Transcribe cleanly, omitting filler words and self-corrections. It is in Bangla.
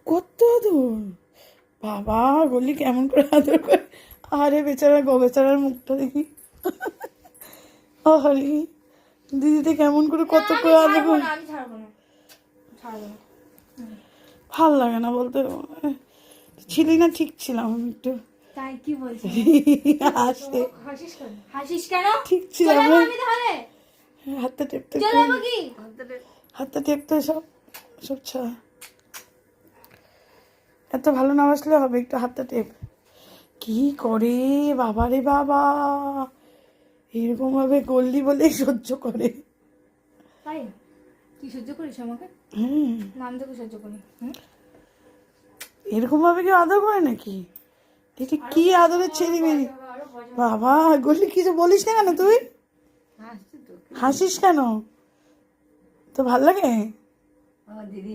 কত আদর বাবা, গলি কেমন করে আদর করে। আরে বেচারা গো, বেচারার মুখটা দেখি। আরে দিদিতে কেমন করে কত করে আদর করে। ভাল লাগে না বলতে, ছিলি না ঠিক ছিলাম আমি একটু। তাই কি বলছিস? হাসে, হাসিস কেন? ঠিক ছিলাম। তাহলে হাতটা টেপতে কি হাতটা টেপতে সব সব ছা। এত ভালো না বাসলে হবে, একটু হাতটা টেপ। কি করে বাবা রে বাবা, এরকম ভাবে করলি বলেই সহ্য করে। তাই কি সহ্য করিস আমাকে? নাম থেকে সহ্য করি। এরকম ভাবে কেউ আদর করে নাকি? এটা কি আদরের ছেলে মেয়ে বাবা। গলি কিছু বলিস না কেন তুই? হাসিস কেন? তো ভাল লাগে?